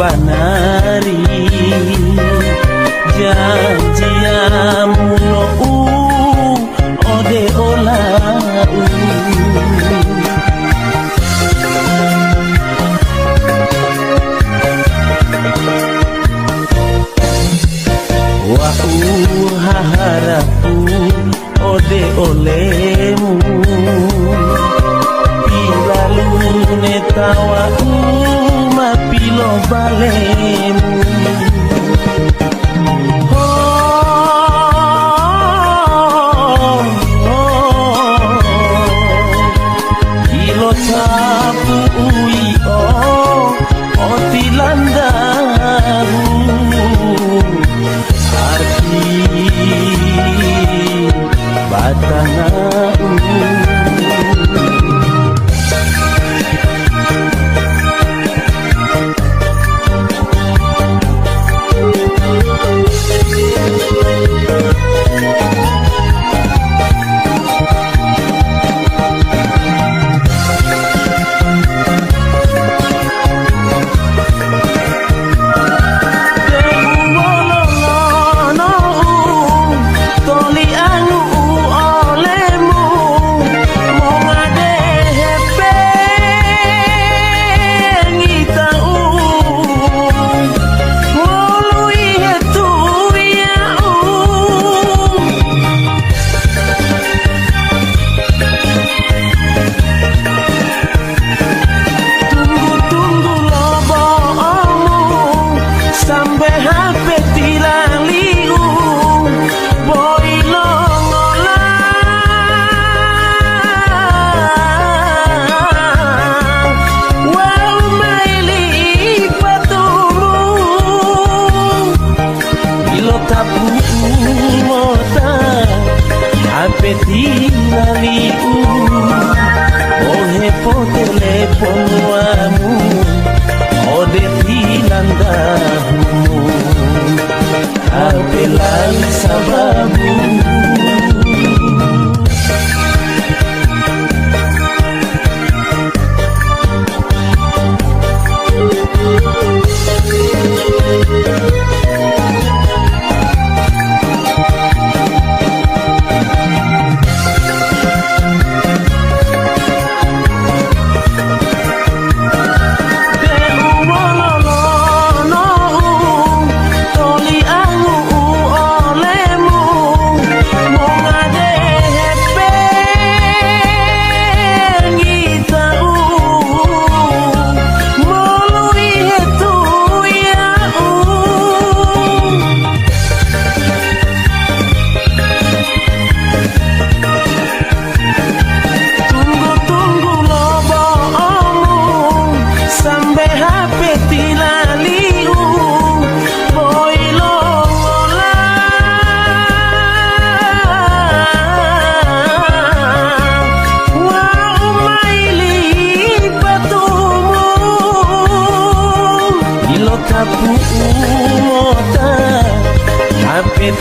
banari janjiamu no ode olau wau haharapu ode olemu pilalu netawa mapilo balemu kilo tapu ui o tilandaru arti batangan tinaliu ohe po teleponuamu ode tilandamu apelan sababu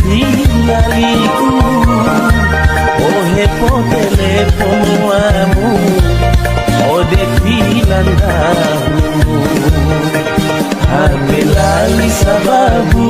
tinaliu ohe po teleponuamu ode tilandamu apelali sababu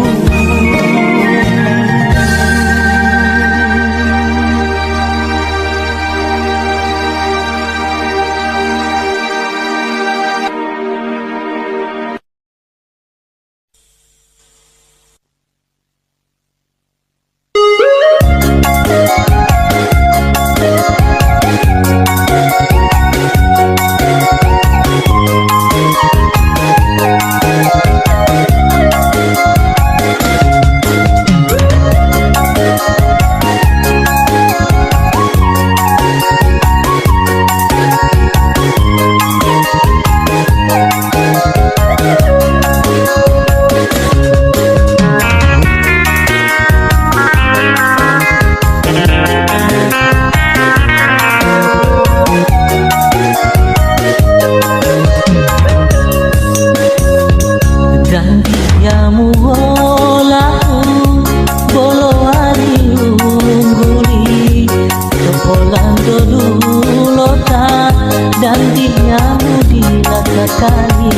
dan diamu di rasa kali.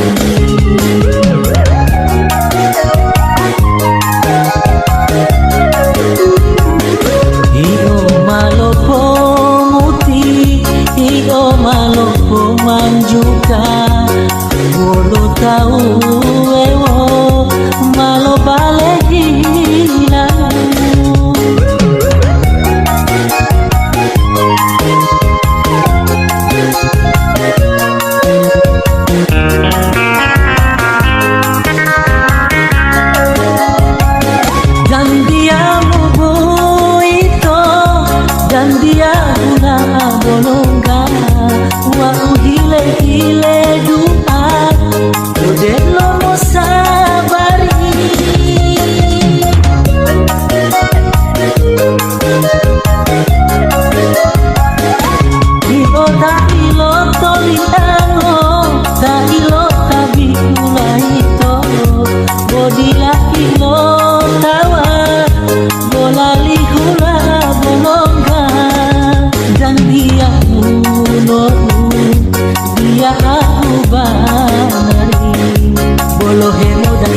malo pemanjuka bolo tau ewo malo bale hilang. Dan dia mubu itu dan dia guna bolongga wa hile dua udah lo mau sabari ilo tak ilo toliango tak ilo tabi kula itu bodila ilo tawa bolali hula bolongga dan dia muno dia aku banari bolo hemo dan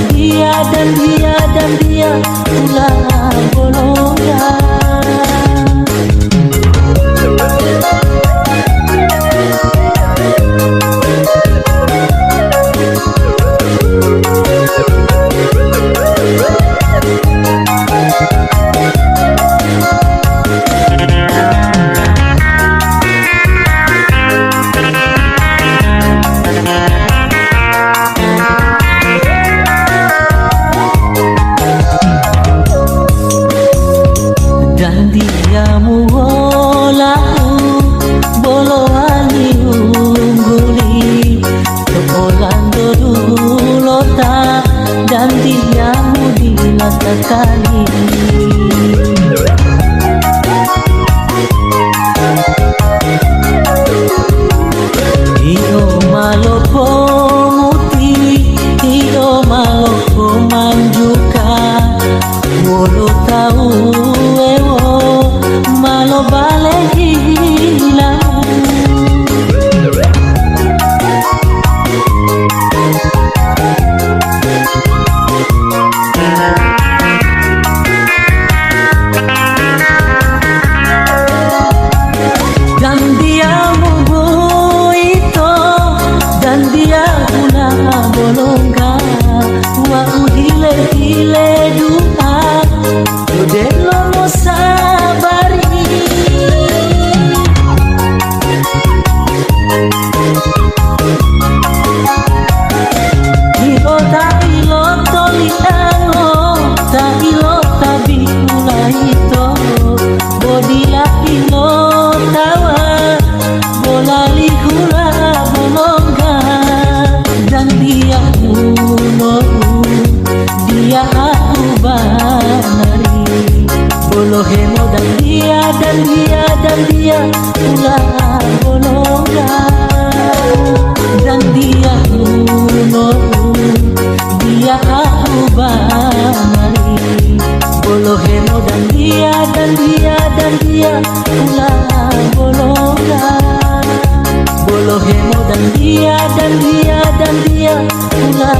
dia hula bolongga. Dan dia muolau bolo ali ungguli Topolando dulota dan dia mudila sekali. Iyo malo pomuti iyo malo pomanjuka bolo tau malo bale hilang. Dan dia mubu itu dan dia guna bolongga wa hile dua udah lo mau sabari ilo tak ilo toliango tak ilo tabi kula itu bodila ilo tawa bolali hula bolongga dan dia muno dia aku banari bolo hemo dan dia hula bolongga dan dia muno dia aku banari bolo hemo dan dia hula bolongga bolo hemo dan dia hula.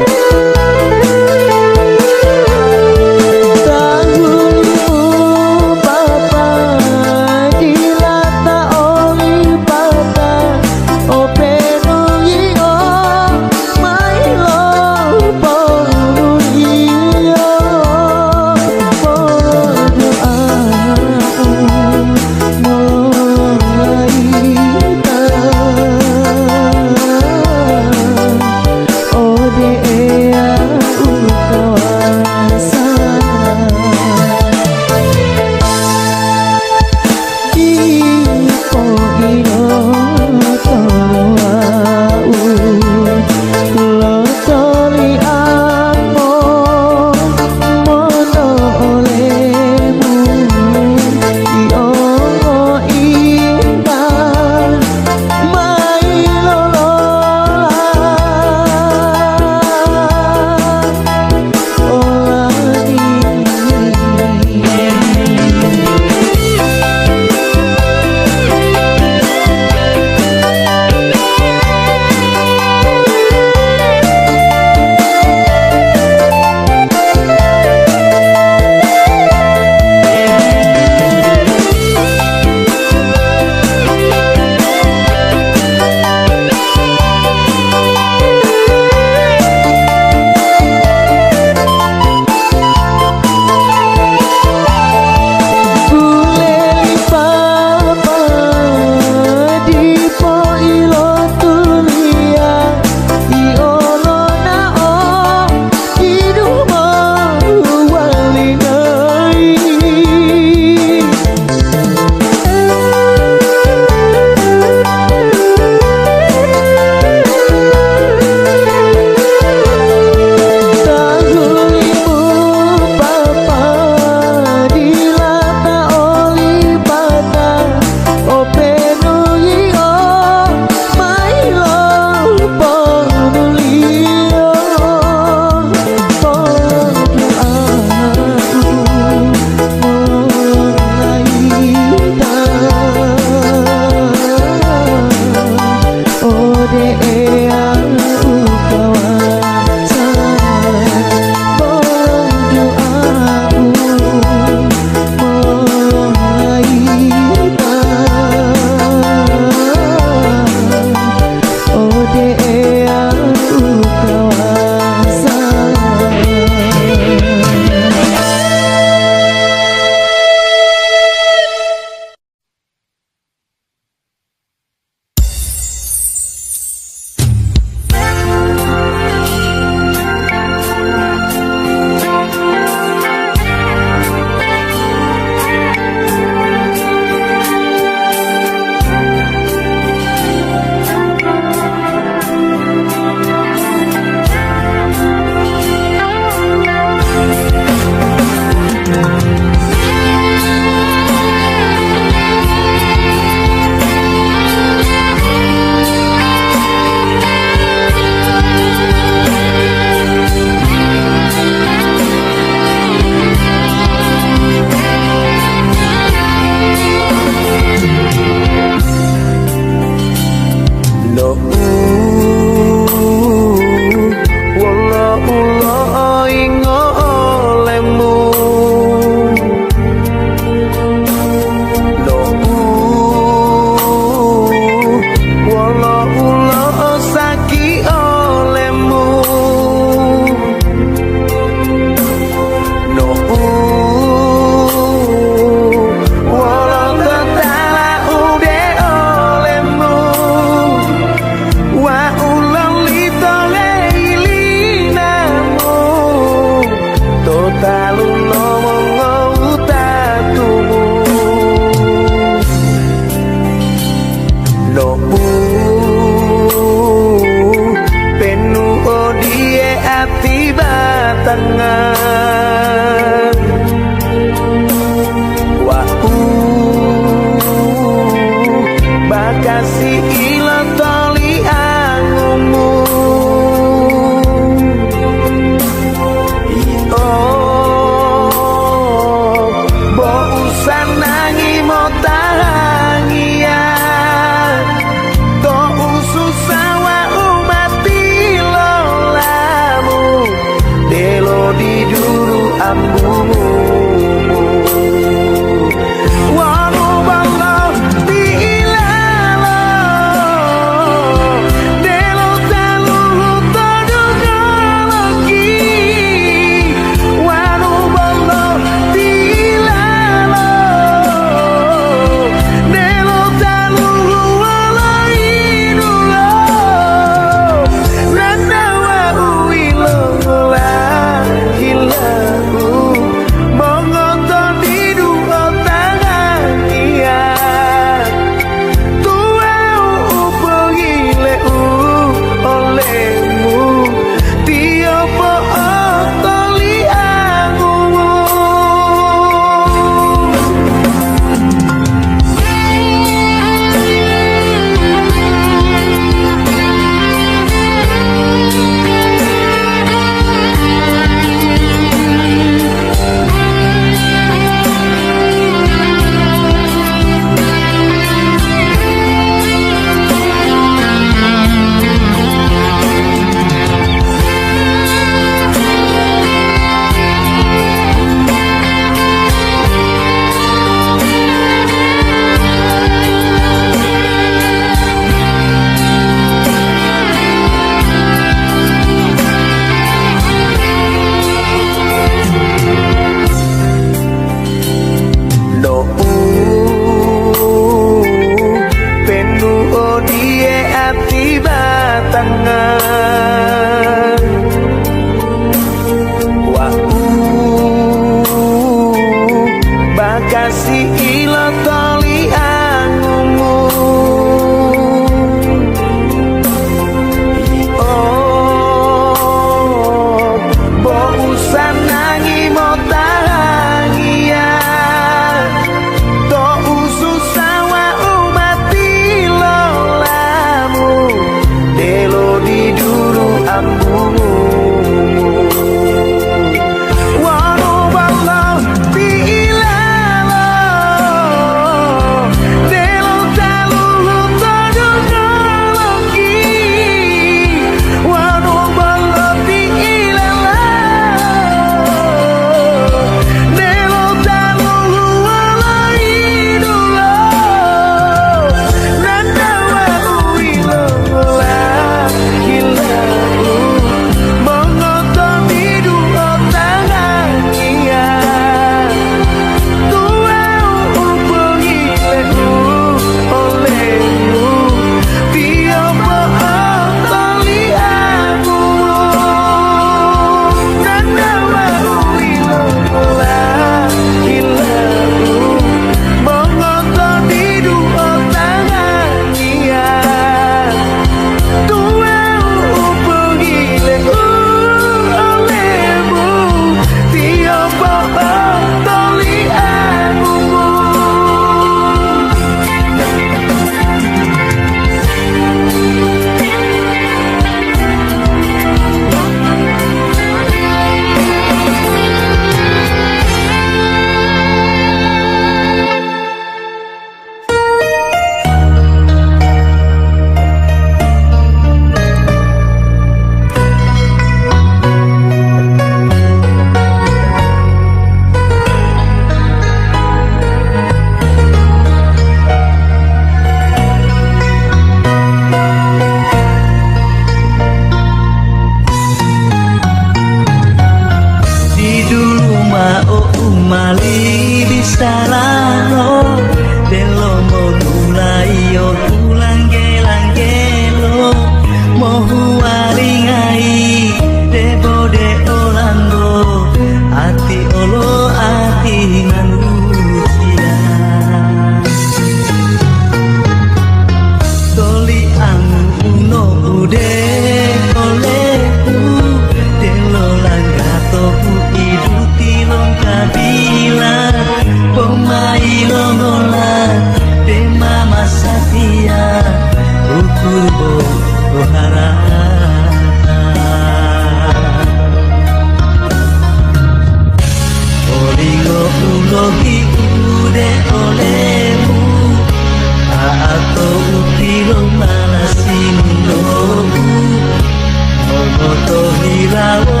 hilawo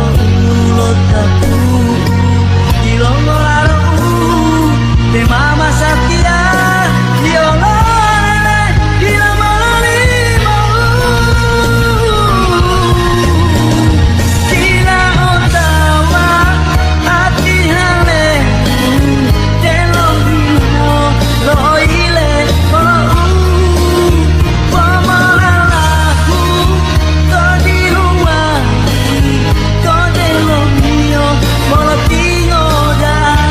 ulo tapu ilongo laro de mama satia diolone dilamalimo kila otawa ati hale delongino loile kono pamalaku todi luwa todi lomio molotingo dai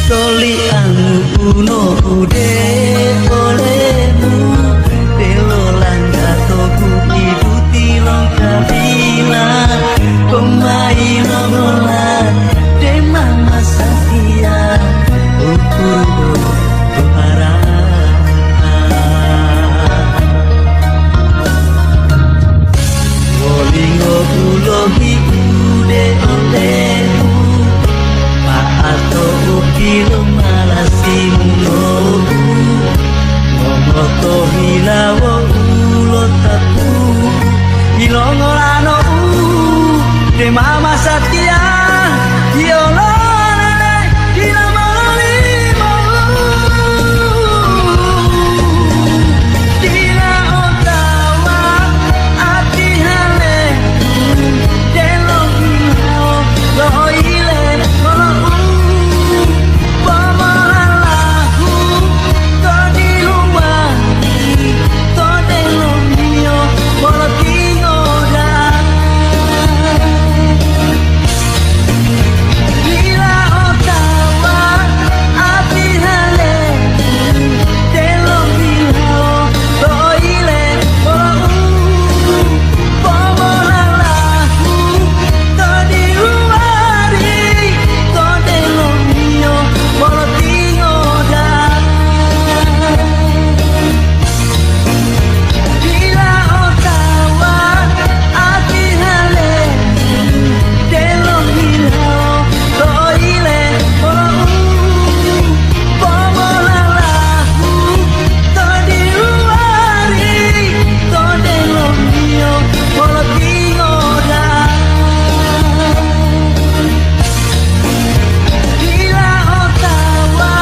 Toli anu uno ude olemu Delo langga toku iduti long kabila Pemai longolan de mama satia Ukuru dohara Wolingo ulohi ude olemu Maato ukilo malasimulogu Momoto hilawo ulo tapu Ilongo lano de mama satia Diolone dilamalimo Dina otawa ati hale Delongino loile kono pamalaku todi luwa todi lomio molotingo dai Bila otawa ati hale delongino loile kono pamalaku todi luari todi lomio molotingo dai Bila otawa ati hale delongino loile kono pamalaku todi luari todi lomio molotingo dai Bila otawa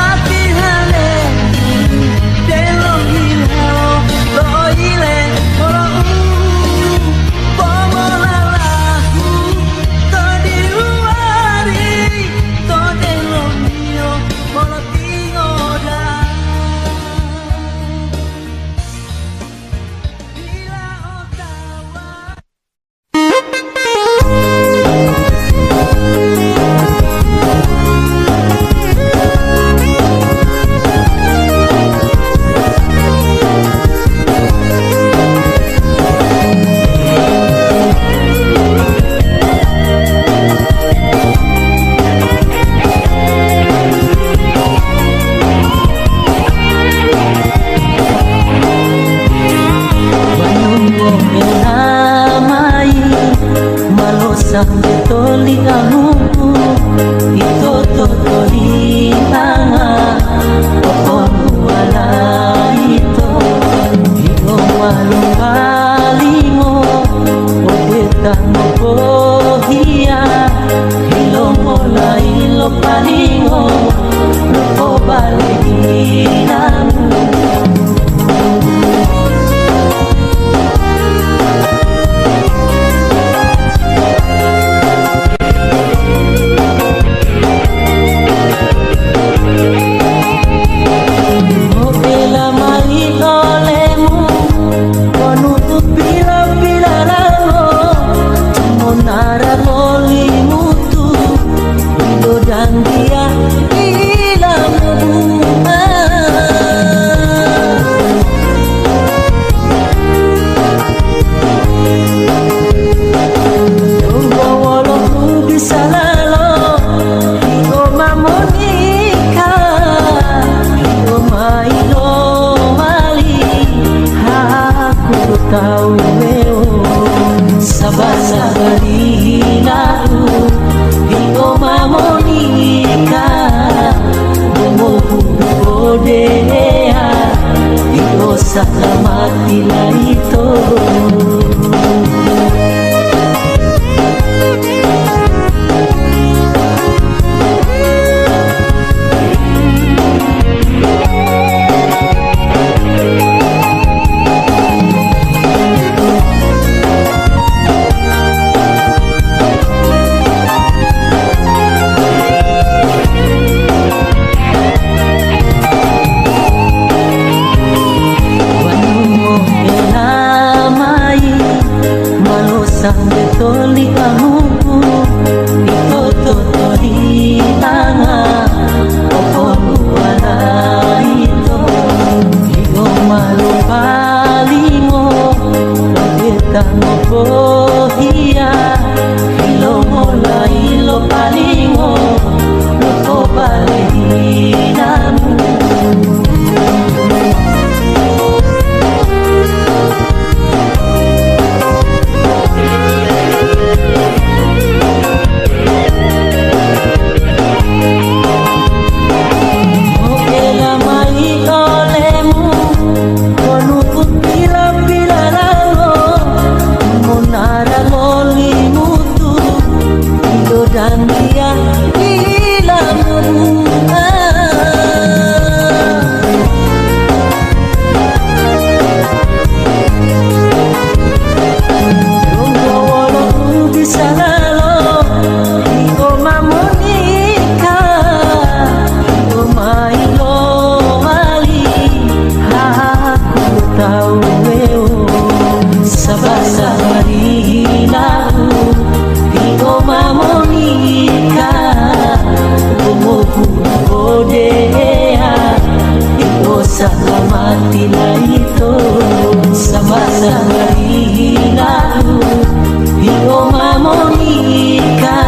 ati hale delongino loile kono pamalaku todi luari todi lomio molotingo dai Bila otawa Wanungo menamai malosang toli kamu ito totoli tanga popon wala ito ito walong kalimo obetang kohia ilongo la ilo palingo loko baliginamu dan dia hilang bunga sama-sama tila ito. Sang betoli kamu ito totoli tanga opo wala ito ligo malupalingo kita mo bohia ilo mola ilo palingo lupo balihinamu. Dan dia hilang Runggo walau bisa lalo Iko mamonika Iko mailo mali Aku tahu Sabar-sabari hilang Iko mamonika Odea ito salamat tila ito sama-sama hilaw ito mamonika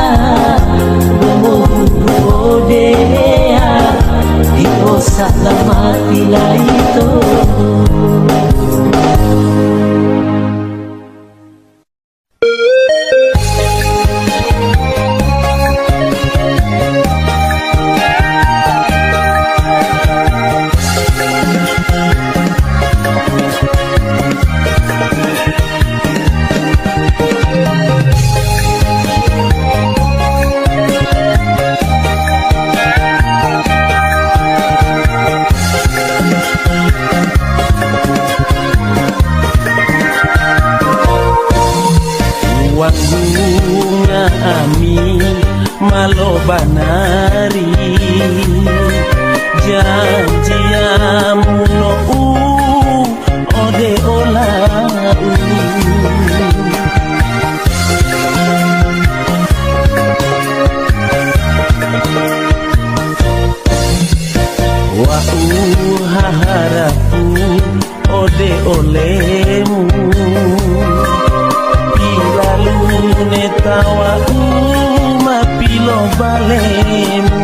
Odea ito salamat tila ito. Bunga ami malobanari janjiamu no ode olau wa harapu ode olemu netawa mapilo balemu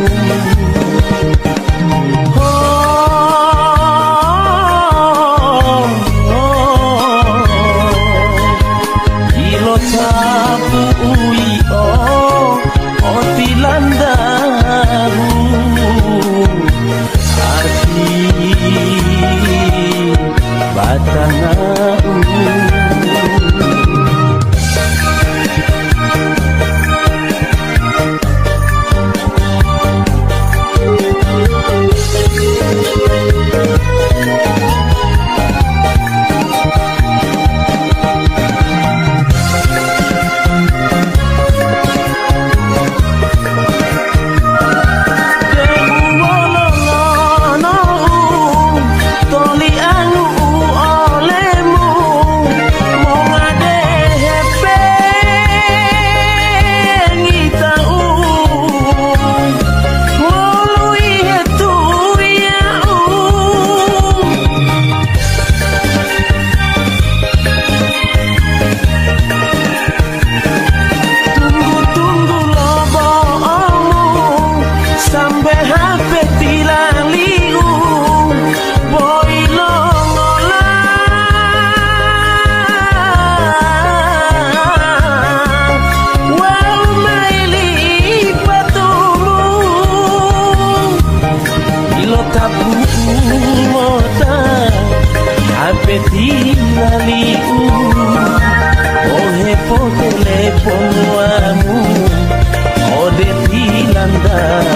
ada